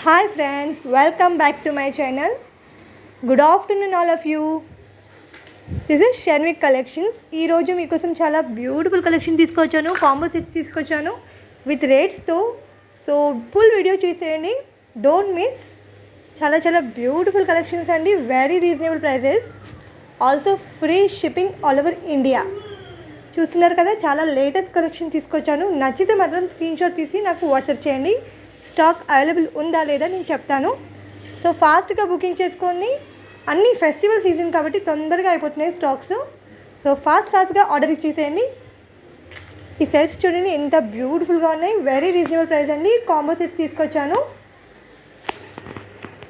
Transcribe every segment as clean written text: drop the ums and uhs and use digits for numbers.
Hi friends, welcome back to my channel. Good afternoon all of you. This is Shenvik Collections. ఈ రోజు మీకోసం చాలా beautiful collection తీసుకొచ్చాను. Combo sets తీసుకొచ్చాను with రేట్స్తో. సో ఫుల్ వీడియో చూసేయండి, డోంట్ మిస్. చాలా బ్యూటిఫుల్ కలెక్షన్స్ అండి, very reasonable prices, also free shipping all over India. చూస్తున్నారు కదా, చాలా లేటెస్ట్ కలెక్షన్ తీసుకొచ్చాను. నచ్చితే మాత్రం స్క్రీన్ షాట్ తీసి నాకు వాట్సాప్ చేయండి. స్టాక్ అవైలబుల్ ఉందా లేదా నేను చెప్తాను. సో ఫాస్ట్గా బుకింగ్ చేసుకోండి. అన్ని ఫెస్టివల్ సీజన్ కాబట్టి తొందరగా అయిపోతున్నాయి స్టాక్స్. సో ఫాస్ట్గా ఆర్డర్ ఇచ్చేసేయండి. ఈ సెట్స్ చూడండి ఎంత బ్యూటిఫుల్గా ఉన్నాయి, వెరీ రీజనబుల్ ప్రైస్ అండి. కాంబో సెట్స్ తీసుకొచ్చాను,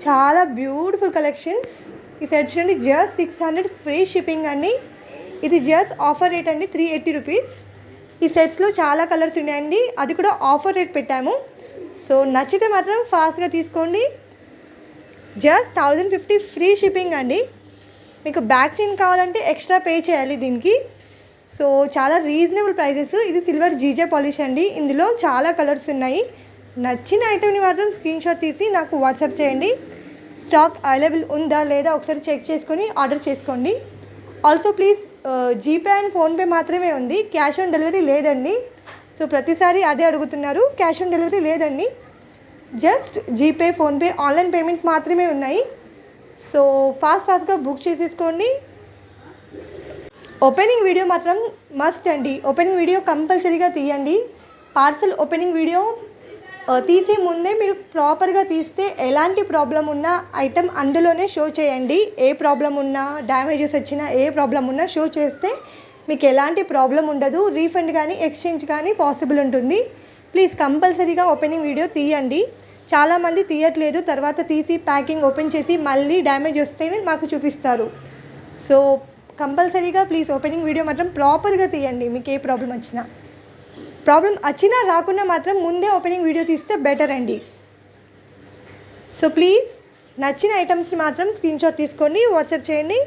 చాలా బ్యూటిఫుల్ కలెక్షన్స్. ఈ సెట్స్ చూడండి, జస్ట్ 600 ఫ్రీ షిప్పింగ్ అండి. ఇది జస్ట్ ఆఫర్ రేట్ అండి, 380 రూపీస్. ఈ సెట్స్లో చాలా కలర్స్ ఉన్నాయండి, అది కూడా ఆఫర్ రేట్ పెట్టాము. సో నచ్చితే మాత్రం ఫాస్ట్గా తీసుకోండి. జస్ట్ 1050 ఫ్రీ షిప్పింగ్ అండి. మీకు బ్యాక్ చైన్ కావాలంటే ఎక్స్ట్రా పే చేయాలి దీనికి. సో చాలా రీజనబుల్ ప్రైజెస్. ఇది సిల్వర్ జీజే పాలిష్ అండి, ఇందులో చాలా కలర్స్ ఉన్నాయి. నచ్చిన ఐటెంని మాత్రం స్క్రీన్ షాట్ తీసి నాకు వాట్సాప్ చేయండి. స్టాక్ అవైలబుల్ ఉందా లేదా ఒకసారి చెక్ చేసుకొని ఆర్డర్ చేసుకోండి. Also please GPay and PhonePe మాత్రమే ఉంది, క్యాష్ ఆన్ డెలివరీ లేదండి. సో ప్రతిసారి అదే అడుగుతున్నారు, క్యాష్ ఆన్ డెలివరీ లేదండి. Just GPay, PhonePe, online payments మాత్రమే ఉన్నాయి. సో ఫాస్ట్గా బుక్ చేసేసుకోండి. ఓపెనింగ్ వీడియో మాత్రం మస్ట్ అండి, ఓపెనింగ్ వీడియో కంపల్సరీగా తీయండి. పార్సల్ ఓపెనింగ్ వీడియో తీసే ముందే మీరు ప్రాపర్గా తీస్తే ఎలాంటి ప్రాబ్లం ఉన్నా ఐటమ్ అందులోనే షో చేయండి. ఏ ప్రాబ్లం ఉన్నా, డ్యామేజెస్ వచ్చినా, ఏ ప్రాబ్లం ఉన్నా షో చేస్తే మీకు ఎలాంటి ప్రాబ్లం ఉండదు. రీఫండ్ కానీ ఎక్స్చేంజ్ కానీ పాసిబుల్ ఉంటుంది. ప్లీజ్ కంపల్సరీగా ఓపెనింగ్ వీడియో తీయండి. చాలామంది తీయట్లేదు, తర్వాత తీసి ప్యాకింగ్ ఓపెన్ చేసి మళ్ళీ డ్యామేజ్ వస్తేనే మాకు చూపిస్తారు. సో కంపల్సరీగా ప్లీజ్ ఓపెనింగ్ వీడియో మాత్రం ప్రాపర్గా తీయండి. మీకు ఏ ప్రాబ్లం వచ్చినా రాకున్నా మాత్రం ముందే ఓపెనింగ్ వీడియో తీస్తే బెటర్ అండి. సో ప్లీజ్ నచ్చిన ఐటమ్స్ని మాత్రం స్క్రీన్ షాట్ తీసుకోండి, వాట్సాప్ చేయండి.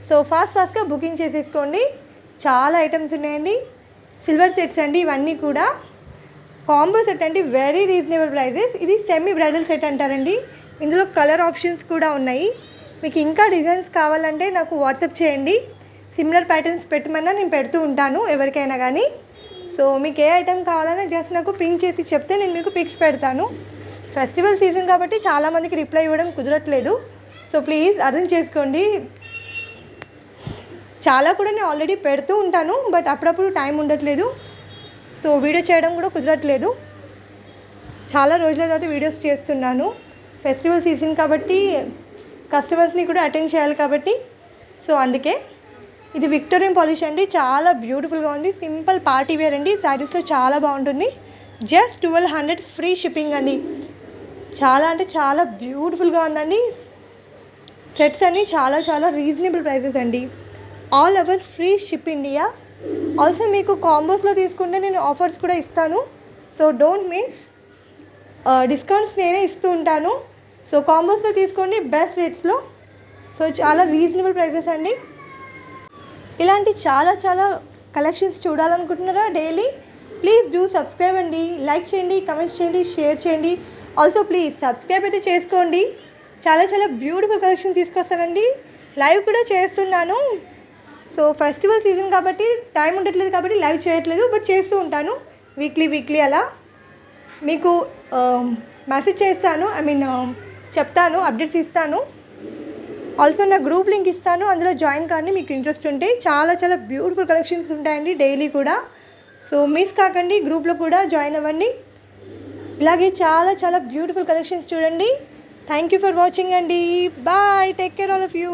సో ఫాస్ట్గా బుకింగ్ చేసేసుకోండి. చాలా ఐటమ్స్ ఉన్నాయండి. సిల్వర్ సెట్స్ అండి ఇవన్నీ కూడా. కాంబో సెట్ అండి, వెరీ రీజనబుల్ ప్రైజెస్. ఇది సెమీ బ్రైడల్ సెట్ అంటారండి. ఇందులో కలర్ ఆప్షన్స్ కూడా ఉన్నాయి. మీకు ఇంకా డిజైన్స్ కావాలంటే నాకు వాట్సాప్ చేయండి. సిమిలర్ ప్యాటర్న్స్ పెట్టమన్నా నేను పెడుతూ ఉంటాను ఎవరికైనా కానీ. సో మీకు ఏ ఐటెం కావాలన్నా జస్ట్ నాకు పింక్ చేసి చెప్తే నేను మీకు పిక్స్ పెడతాను. ఫెస్టివల్ సీజన్ కాబట్టి చాలామందికి రిప్లై ఇవ్వడం కుదరట్లేదు. సో ప్లీజ్ అర్థం చేసుకోండి. చాలా కూడా నేను ఆల్రెడీ పెడుతూ ఉంటాను, బట్ అప్పుడప్పుడు టైం ఉండట్లేదు. సో వీడియో చేయడం కూడా కుదరట్లేదు. చాలా రోజుల తర్వాత వీడియోస్ చేస్తున్నాను. ఫెస్టివల్ సీజన్ కాబట్టి కస్టమర్స్ని కూడా అటెండ్ చేయాలి కాబట్టి. సో అందుకే. ఇది విక్టోరియన్ పాలిష్ అండి, చాలా బ్యూటిఫుల్గా ఉంది. సింపుల్ పార్టీ వేర్ అండి, శారీస్లో చాలా బాగుంటుంది. జస్ట్ 1200 ఫ్రీ షిప్పింగ్ అండి. చాలా అంటే చాలా బ్యూటిఫుల్గా ఉందండి. సెట్స్ అన్నీ చాలా రీజనబుల్ ప్రైజెస్ అండి. All over free ship India. Also మీకు కాంబోస్లో తీసుకుంటే నేను ఆఫర్స్ కూడా ఇస్తాను. So don't miss. డిస్కౌంట్స్ నేనే ఇస్తూ ఉంటాను. సో కాంబోస్లో తీసుకోండి బెస్ట్ రేట్స్లో. సో చాలా రీజనబుల్ ప్రైజెస్ అండి. ఇలాంటి చాలా కలెక్షన్స్ చూడాలనుకుంటున్నారా డైలీ? ప్లీజ్ డూ సబ్స్క్రైబ్ అండి. లైక్ చేయండి, కమెంట్స్ చేయండి, షేర్ చేయండి. ఆల్సో ప్లీజ్ సబ్స్క్రైబ్ అయితే చేసుకోండి. చాలా బ్యూటిఫుల్ కలెక్షన్ తీసుకొస్తానండి. లైవ్ కూడా చేస్తున్నాను. సో ఫెస్టివల్ సీజన్ కాబట్టి టైం ఉండట్లేదు కాబట్టి లైవ్ చేయట్లేదు, బట్ చేస్తూ ఉంటాను వీక్లీ అలా. మీకు మెసేజ్ చేస్తాను, చెప్తాను, అప్డేట్స్ ఇస్తాను. ఆల్సో నా గ్రూప్ లింక్ ఇస్తాను, అందులో జాయిన్ కానీ మీకు ఇంట్రెస్ట్ ఉంటే. చాలా బ్యూటిఫుల్ కలెక్షన్స్ ఉంటాయండి డైలీ కూడా. సో మిస్ కాకండి, గ్రూప్లో కూడా జాయిన్ అవ్వండి. ఇలాగే చాలా బ్యూటిఫుల్ కలెక్షన్స్ చూడండి. థ్యాంక్ యూ ఫర్ వాచింగ్ అండి. Bye, take care all of you.